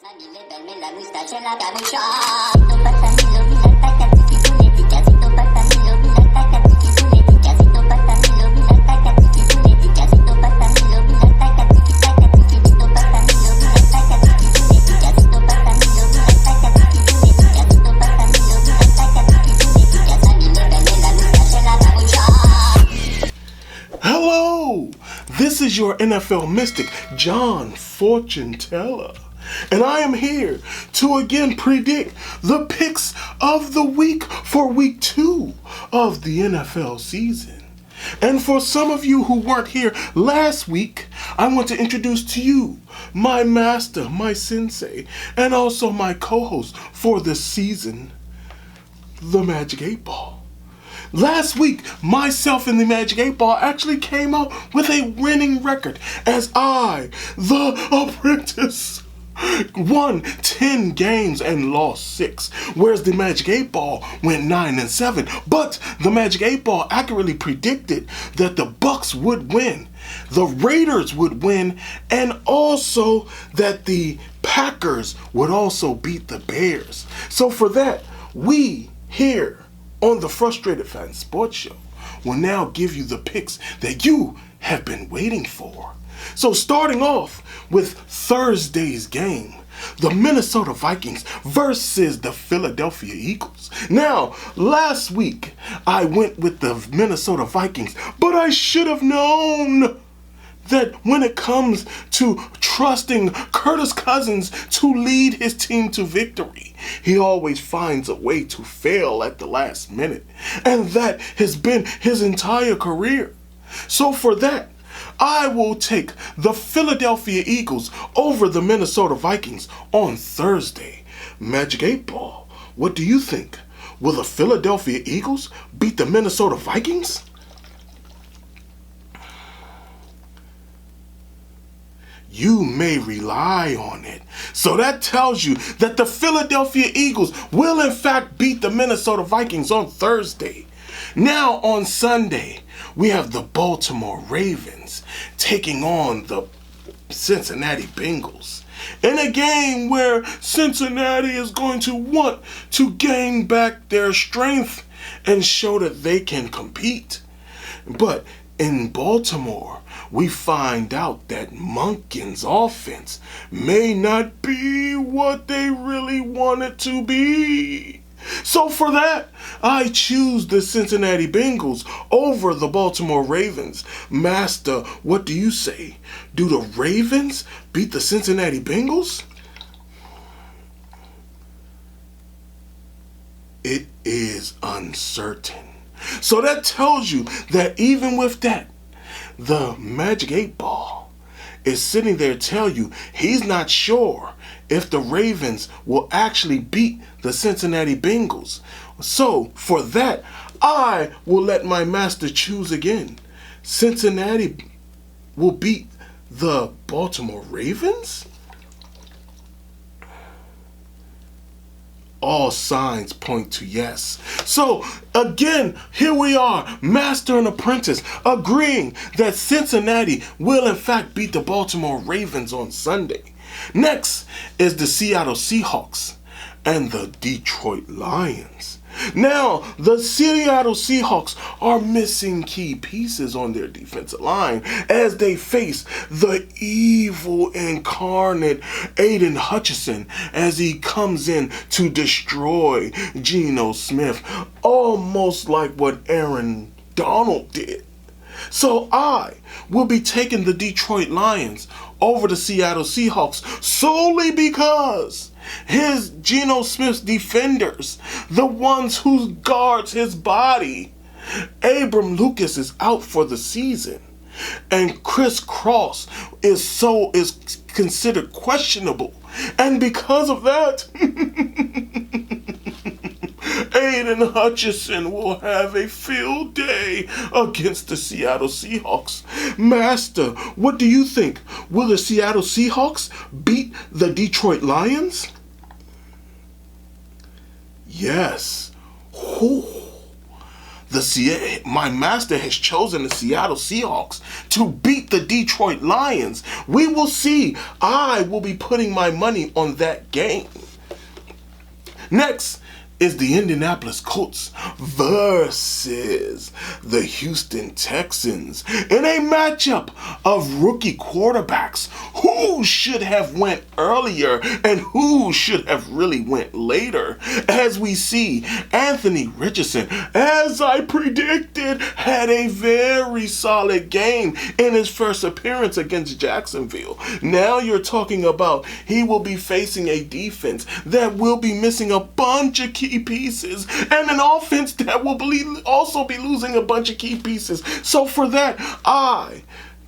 Mamile, belle, la moustache et la capucha. Sito patamilo, milata, katiki, bunetica. Sito patamilo, milata, katiki, bunetica. Sito patamilo, milata, katiki, bunetica. Sito patamilo, milata, katiki, takatiki. Sito patamilo, milata, katiki, bunetica. Sito patamilo, milata, katiki, bunetica. Sito patamilo, milata, katiki, bunetica. Mamile, belle, la moustache et la capucha. Hello, this is your NFL mystic, John Fortune Teller. And I am here to again predict the picks of the week for week 2 of the NFL season. And for some of you who weren't here last week, I want to introduce to you my master, my sensei, and also my co-host for this season, the Magic 8 Ball. Last week, myself and the Magic 8 Ball actually came out with a winning record as I, the apprentice, won 10 games and lost 6, whereas the Magic 8 Ball went 9-7. But the Magic 8 Ball accurately predicted that the Bucks would win, the Raiders would win, and also that the Packers would also beat the Bears. So for that, we here on the Frustrated Fan Sports Show will now give you the picks that you have been waiting for. So starting off with Thursday's game, the Minnesota Vikings versus the Philadelphia Eagles. Now, last week I went with the Minnesota Vikings, but I should have known that when it comes to trusting Curtis Cousins to lead his team to victory, he always finds a way to fail at the last minute. And that has been his entire career. So for that, I will take the Philadelphia Eagles over the Minnesota Vikings on Thursday. Magic 8 Ball, what do you think? Will the Philadelphia Eagles beat the Minnesota Vikings? You may rely on it. So that tells you that the Philadelphia Eagles will in fact beat the Minnesota Vikings on Thursday. Now on Sunday, we have the Baltimore Ravens taking on the Cincinnati Bengals in a game where Cincinnati is going to want to gain back their strength and show that they can compete. But in Baltimore, we find out that Monken's offense may not be what they really want it to be. So for that, I choose the Cincinnati Bengals over the Baltimore Ravens. Master, what do you say? Do the Ravens beat the Cincinnati Bengals? It is uncertain. So that tells you that even with that, the Magic 8 Ball is sitting there telling you he's not sure if the Ravens will actually beat the Cincinnati Bengals. So for that, I will let my master choose again. Cincinnati will beat the Baltimore Ravens? All signs point to yes. So again, here we are, master and apprentice, agreeing that Cincinnati will in fact beat the Baltimore Ravens on Sunday. Next is the Seattle Seahawks and the Detroit Lions. Now, the Seattle Seahawks are missing key pieces on their defensive line as they face the evil incarnate Aiden Hutchinson as he comes in to destroy Geno Smith, almost like what Aaron Donald did. So I will be taking the Detroit Lions over the Seattle Seahawks solely because his Geno Smith's defenders, the ones who guards his body, Abram Lucas is out for the season, and Chris Cross is considered questionable, and because of that, Aiden Hutchinson will have a field day against the Seattle Seahawks. Master, what do you think? Will the Seattle Seahawks beat the Detroit Lions? Yes. my master has chosen the Seattle Seahawks to beat the Detroit Lions. We will see. I will be putting my money on that game. Next is the Indianapolis Colts versus the Houston Texans in a matchup of rookie quarterbacks. Who should have went earlier and who should have really went later? As we see, Anthony Richardson, as I predicted, had a very solid game in his first appearance against Jacksonville. Now you're talking about he will be facing a defense that will be missing a bunch of key pieces and an offense that will also be losing a bunch of key pieces. So for that,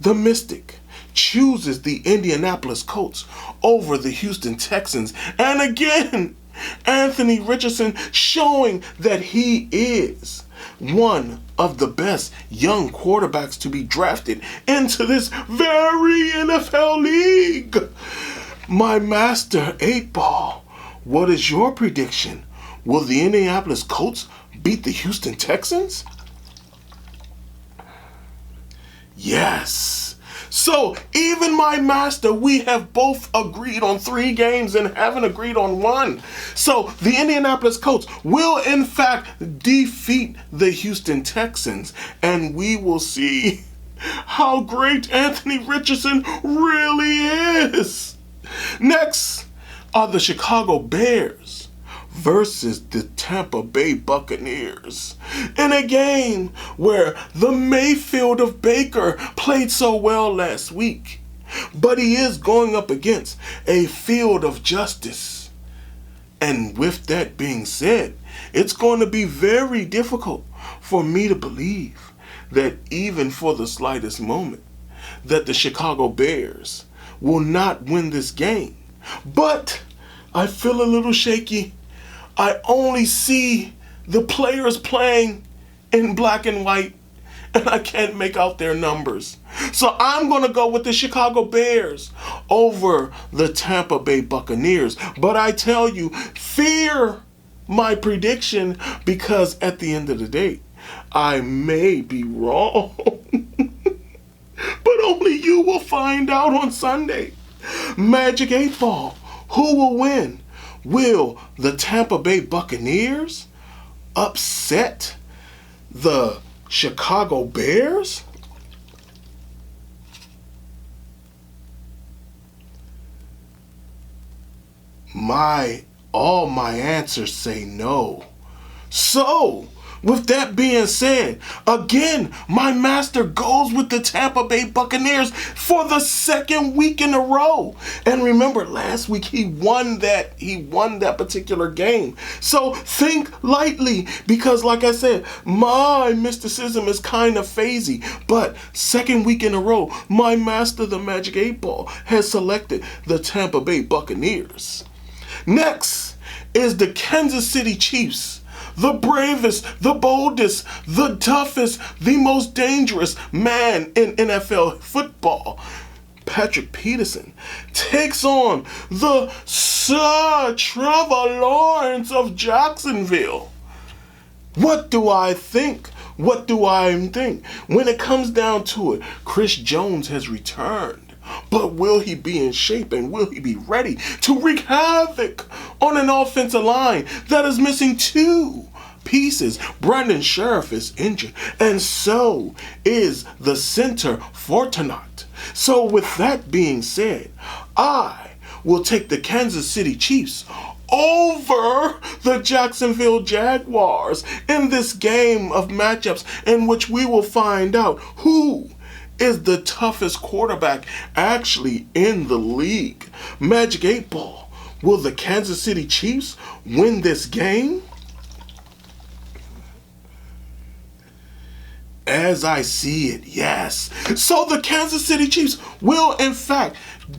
the Mystic, chooses the Indianapolis Colts over the Houston Texans. And again, Anthony Richardson showing that he is one of the best young quarterbacks to be drafted into this very NFL league. My master 8-Ball, what is your prediction? Will the Indianapolis Colts beat the Houston Texans? Yes. So even my master, we have both agreed on 3 games and haven't agreed on 1. So the Indianapolis Colts will in fact defeat the Houston Texans, and we will see how great Anthony Richardson really is. Next are the Chicago Bears versus the Tampa Bay Buccaneers in a game where the Mayfield of Baker played so well last week, but he is going up against a field of justice. And with that being said, it's going to be very difficult for me to believe that even for the slightest moment that the Chicago Bears will not win this game. But I feel a little shaky. I only see the players playing in black and white, and I can't make out their numbers. So I'm going to go with the Chicago Bears over the Tampa Bay Buccaneers. But I tell you, fear my prediction, because at the end of the day, I may be wrong. But only you will find out on Sunday. Magic 8-Ball, who will win? Will the Tampa Bay Buccaneers upset the Chicago Bears? All my answers say no. So, with that being said, again, my master goes with the Tampa Bay Buccaneers for the 2nd week in a row. And remember, last week he won that particular game. So think lightly, because like I said, my mysticism is kind of phasey. But 2nd week in a row, my master, the Magic 8-Ball, has selected the Tampa Bay Buccaneers. Next is the Kansas City Chiefs. The bravest, the boldest, the toughest, the most dangerous man in NFL football, Patrick Peterson, takes on the Sir Trevor Lawrence of Jacksonville. What do I think? What do I think? When it comes down to it, Chris Jones has returned. But will he be in shape, and will he be ready to wreak havoc on an offensive line that is missing 2 pieces? Brandon Sheriff is injured, and so is the center Fortunat. So with that being said, I will take the Kansas City Chiefs over the Jacksonville Jaguars in this game of matchups, in which we will find out who is the toughest quarterback actually in the league. Magic 8-Ball, will the Kansas City Chiefs win this game? As I see it, yes. So the Kansas City Chiefs will in fact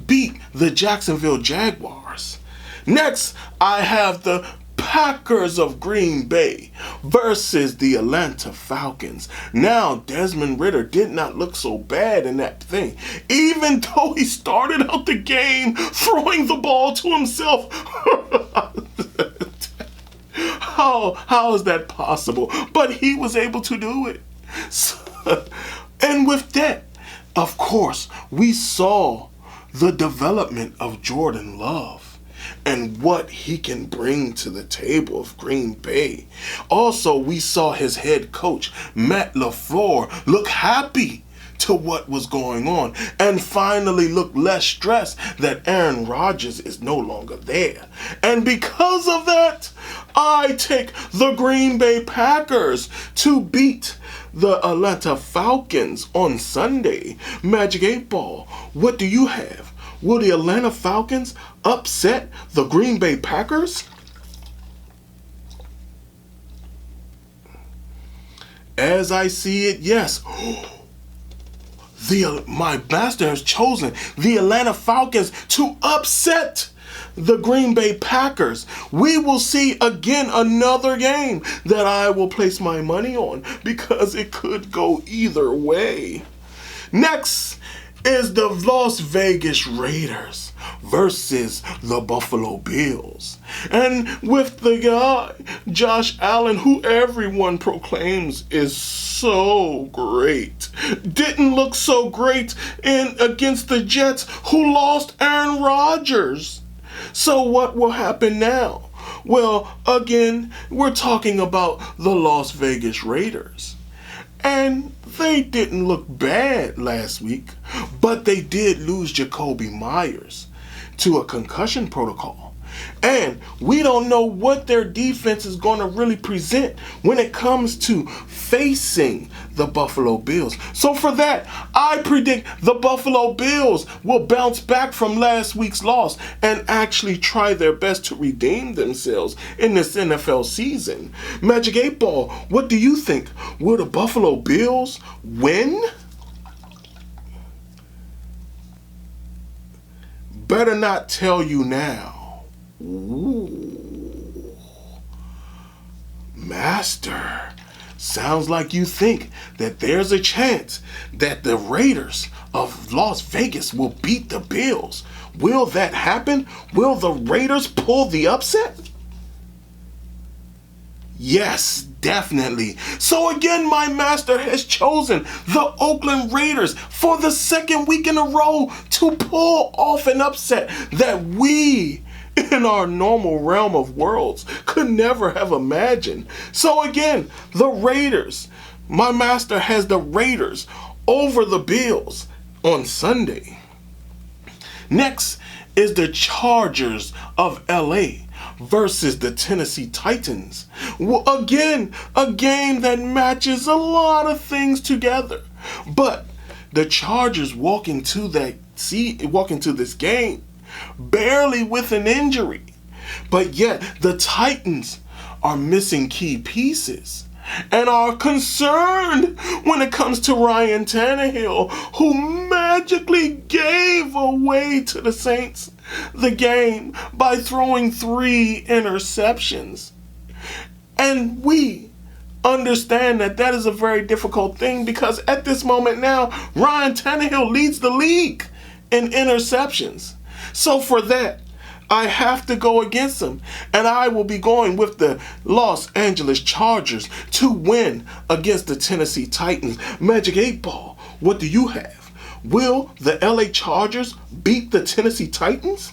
beat the Jacksonville Jaguars. Next, I have the Packers of Green Bay versus the Atlanta Falcons. Now, Desmond Ridder did not look so bad in that thing, even though he started out the game throwing the ball to himself. How is that possible? But he was able to do it. And with that, of course, we saw the development of Jordan Love and what he can bring to the table of Green Bay. Also, we saw his head coach, Matt LaFleur, look happy to what was going on and finally look less stressed that Aaron Rodgers is no longer there. And because of that, I take the Green Bay Packers to beat the Atlanta Falcons on Sunday. Magic 8 Ball, what do you have? Will the Atlanta Falcons upset the Green Bay Packers? As I see it, yes. My master has chosen the Atlanta Falcons to upset the Green Bay Packers. We will see again another game that I will place my money on because it could go either way. Next is the Las Vegas Raiders versus the Buffalo Bills. And with the guy, Josh Allen, who everyone proclaims is so great, didn't look so great against the Jets, who lost Aaron Rodgers. So what will happen now? Well, again, we're talking about the Las Vegas Raiders. And they didn't look bad last week, but they did lose Jacoby Myers to a concussion protocol. And we don't know what their defense is going to really present when it comes to facing the Buffalo Bills. So for that, I predict the Buffalo Bills will bounce back from last week's loss and actually try their best to redeem themselves in this NFL season. Magic 8 Ball, what do you think? Will the Buffalo Bills win? Better not tell you now. Ooh. Master, sounds like you think that there's a chance that the Raiders of Las Vegas will beat the Bills. Will that happen? Will the Raiders pull the upset? Yes, definitely. So again, my master has chosen the Oakland Raiders for the second week in a row to pull off an upset that we, in our normal realm of worlds, could never have imagined. So again, the Raiders, my master has the Raiders over the Bills on Sunday. Next is the Chargers of LA versus the Tennessee Titans. Well, again, a game that matches a lot of things together. But the Chargers walk into this game barely with an injury. But yet the Titans are missing key pieces and are concerned when it comes to Ryan Tannehill, who magically gave away to the Saints the game by throwing 3 interceptions. And we understand that that is a very difficult thing because at this moment now, Ryan Tannehill leads the league in interceptions. So for that, I have to go against him, and I will be going with the Los Angeles Chargers to win against the Tennessee Titans. Magic 8 Ball, what do you have? Will the LA Chargers beat the Tennessee Titans?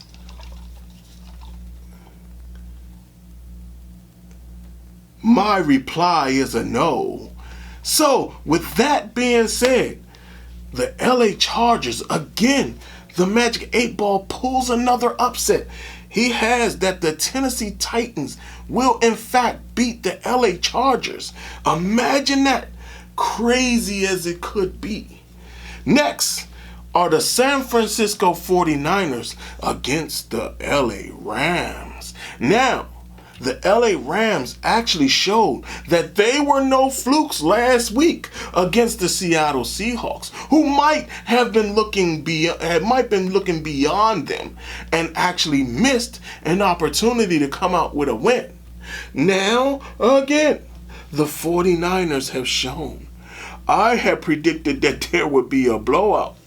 My reply is a no. So, with that being said, the LA Chargers, again, the Magic 8 Ball pulls another upset. He has that the Tennessee Titans will in fact beat the LA Chargers. Imagine that, crazy as it could be. Next are the San Francisco 49ers against the LA Rams. Now, the LA Rams actually showed that they were no flukes last week against the Seattle Seahawks, who might been looking beyond them and actually missed an opportunity to come out with a win. Now, again, the 49ers have shown. I had predicted that there would be a blowout.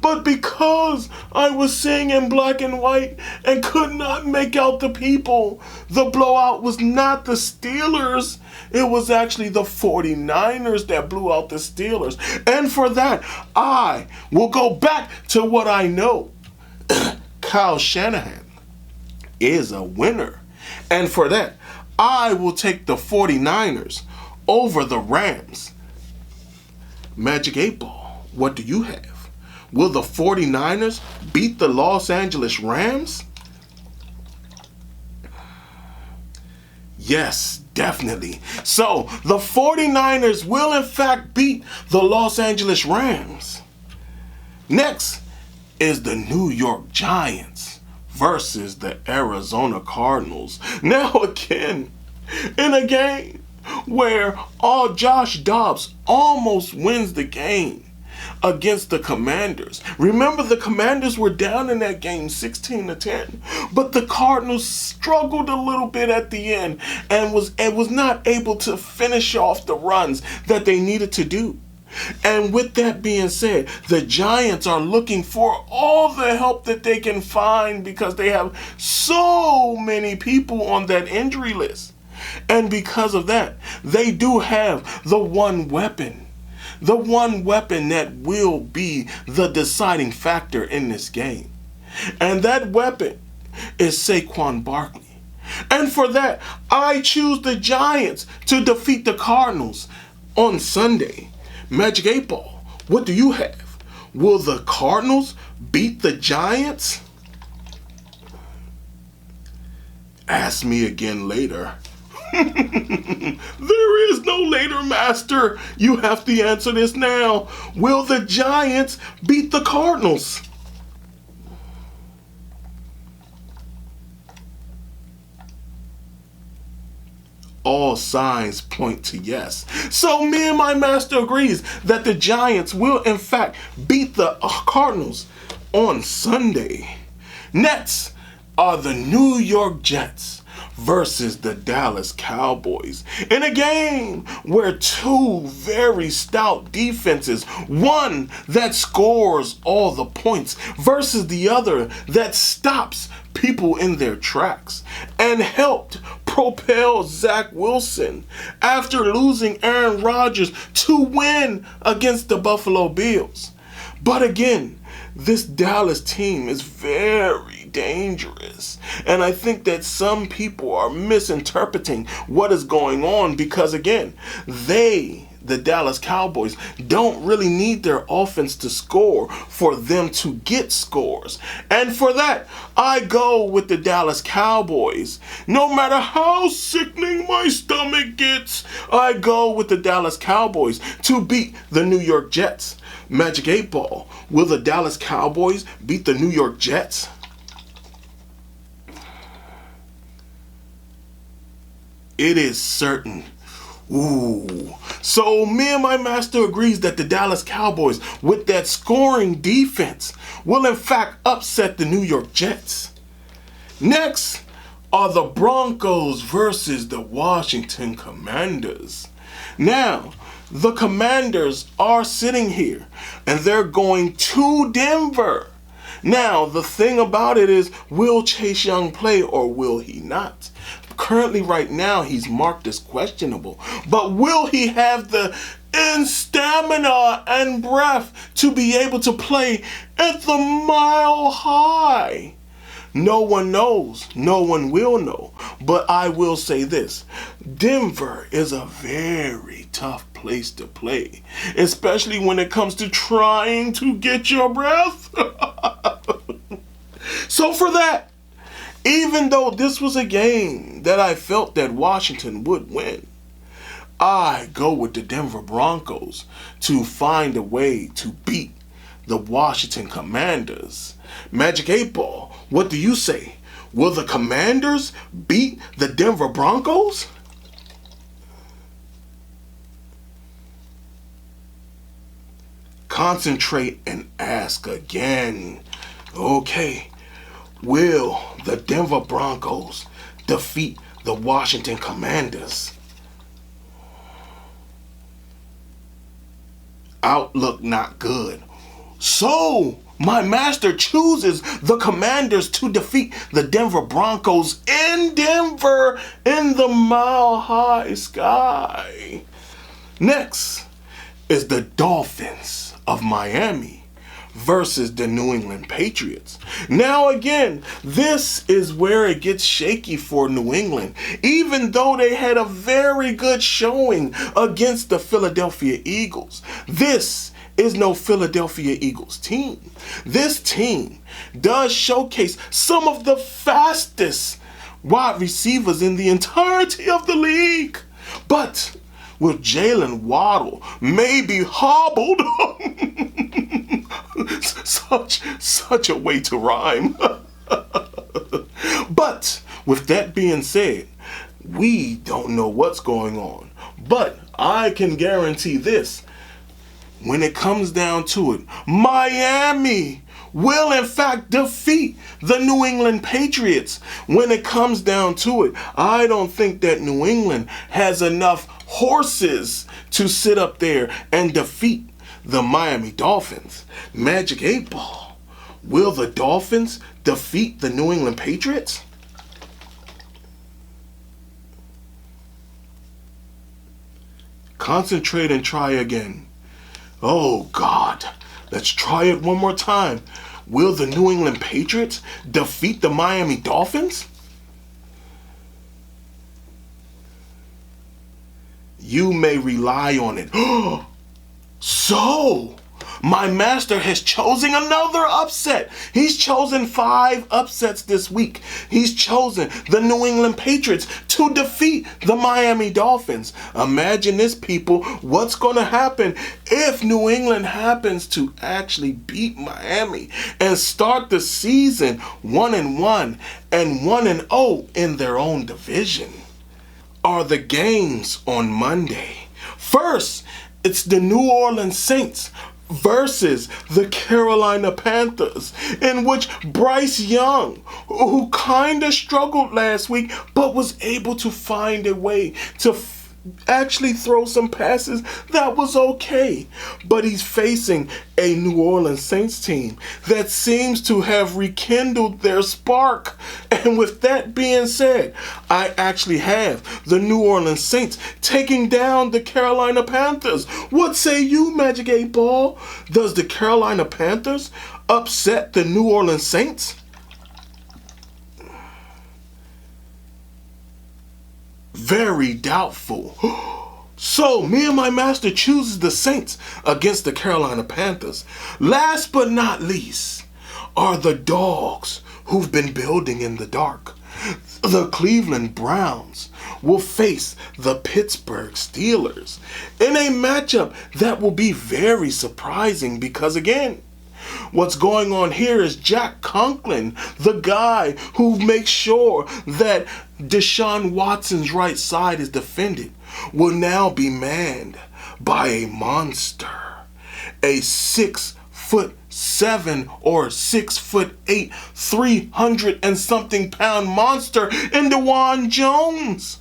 But because I was seeing in black and white and could not make out the people, the blowout was not the Steelers. It was actually the 49ers that blew out the Steelers. And for that, I will go back to what I know. Kyle Shanahan is a winner. And for that, I will take the 49ers over the Rams. Magic 8 Ball, what do you have? Will the 49ers beat the Los Angeles Rams? Yes, definitely. So, the 49ers will in fact beat the Los Angeles Rams. Next is the New York Giants versus the Arizona Cardinals. Now again, in a game where Josh Dobbs almost wins the game against the Commanders. Remember, the Commanders were down in that game 16-10, but the Cardinals struggled a little bit at the end and was not able to finish off the runs that they needed to do. And with that being said, the Giants are looking for all the help that they can find because they have so many people on that injury list. And because of that, they do have the one weapon that will be the deciding factor in this game. And that weapon is Saquon Barkley. And for that, I choose the Giants to defeat the Cardinals on Sunday. Magic 8 Ball, what do you have? Will the Cardinals beat the Giants? Ask me again later. There is no later, master. You have to answer this now. Will the Giants beat the Cardinals? All signs point to yes. So me and my master agrees that the Giants will in fact beat the Cardinals on Sunday. Next are the New York Jets versus the Dallas Cowboys in a game where two very stout defenses, one that scores all the points versus the other that stops people in their tracks and helped propel Zach Wilson after losing Aaron Rodgers to win against the Buffalo Bills. But again, this Dallas team is very dangerous. And I think that some people are misinterpreting what is going on because, again, the Dallas Cowboys, don't really need their offense to score for them to get scores. And for that, I go with the Dallas Cowboys. No matter how sickening my stomach gets, I go with the Dallas Cowboys to beat the New York Jets. Magic 8 Ball, will the Dallas Cowboys beat the New York Jets? It is certain. Ooh. So me and my master agrees that the Dallas Cowboys, with that scoring defense, will in fact upset the New York Jets. Next are the Broncos versus the Washington Commanders. Now, the Commanders are sitting here and they're going to Denver. Now, the thing about it is, will Chase Young play or will he not? Currently, right now, he's marked as questionable. But will he have the stamina and breath to be able to play at the Mile High? No one knows. No one will know. But I will say this. Denver is a very tough place to play, especially when it comes to trying to get your breath. So for that, even though this was a game that I felt that Washington would win, I go with the Denver Broncos to find a way to beat the Washington Commanders. Magic 8 Ball, what do you say? Will the Commanders beat the Denver Broncos? Concentrate and ask again. Okay. Will the Denver Broncos defeat the Washington Commanders? Outlook not good. So, My master chooses the Commanders to defeat the Denver Broncos in Denver in the Mile High Sky. Next is the Dolphins of Miami versus the New England Patriots. Now again, this is where it gets shaky for New England, even though they had a very good showing against the Philadelphia Eagles. This is no Philadelphia Eagles team. This team does showcase some of the fastest wide receivers in the entirety of the league. But with Jalen Waddle maybe hobbled, such a way to rhyme. But with that being said, we don't know what's going on. But I can guarantee this. When it comes down to it, Miami will in fact defeat the New England Patriots. When it comes down to it, I don't think that New England has enough horses to sit up there and defeat the Miami Dolphins. Magic 8 Ball, will the Dolphins defeat the New England Patriots? Concentrate and try again. Oh God, let's try it one more time. Will the New England Patriots defeat the Miami Dolphins? You may rely on it. So, my master has chosen another upset. He's chosen 5 upsets this week. He's chosen the New England Patriots to defeat the Miami Dolphins. Imagine this, people. What's going to happen if New England happens to actually beat Miami and start the season 1-1 and 1-0 in their own division? Are the games on Monday. First, it's the New Orleans Saints versus the Carolina Panthers, in which Bryce Young, who kind of struggled last week, but was able to find a way to actually throw some passes that was okay. But he's facing a New Orleans Saints team that seems to have rekindled their spark. And with that being said, I actually have the New Orleans Saints taking down the Carolina Panthers. What say you, Magic 8 Ball? Does the Carolina Panthers upset the New Orleans Saints? Very doubtful. So, me and my master chooses the Saints against the Carolina Panthers. Last but not least are the dogs who've been building in the dark. The Cleveland Browns will face the Pittsburgh Steelers in a matchup that will be very surprising because, again, what's going on here is Jack Conklin, the guy who makes sure that Deshaun Watson's right side is defended, will now be manned by a monster. A 6'7" or 6'8", 300 and something pound monster in DeJuan Jones.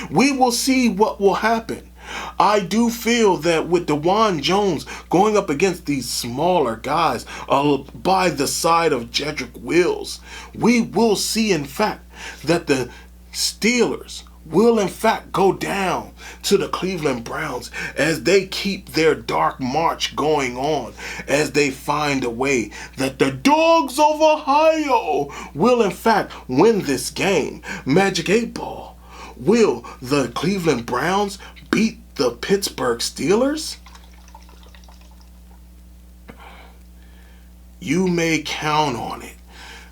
We will see what will happen. I do feel that with DeJuan Jones going up against these smaller guys by the side of Jedrick Wills, we will see in fact that the Steelers will in fact go down to the Cleveland Browns as they keep their dark march going on, as they find a way that the Dogs of Ohio will in fact win this game. Magic 8 Ball, will the Cleveland Browns beat the Pittsburgh Steelers? You may count on it.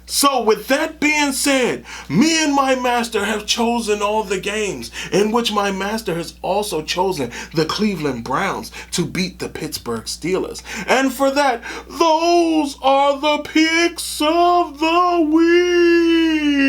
So with that being said, me and my master have chosen all the games in which my master has also chosen the Cleveland Browns to beat the Pittsburgh Steelers. And for that, those are the picks of the week.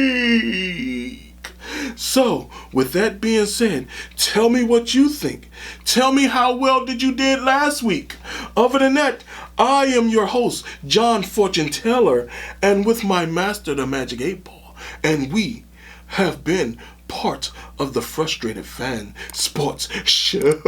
So, with that being said, tell me what you think. Tell me how well did you did last week. Other than that, I am your host, John Fortune Teller, and with my master, the Magic 8 Ball, and we have been part of the Frustrated Fan Sports Show.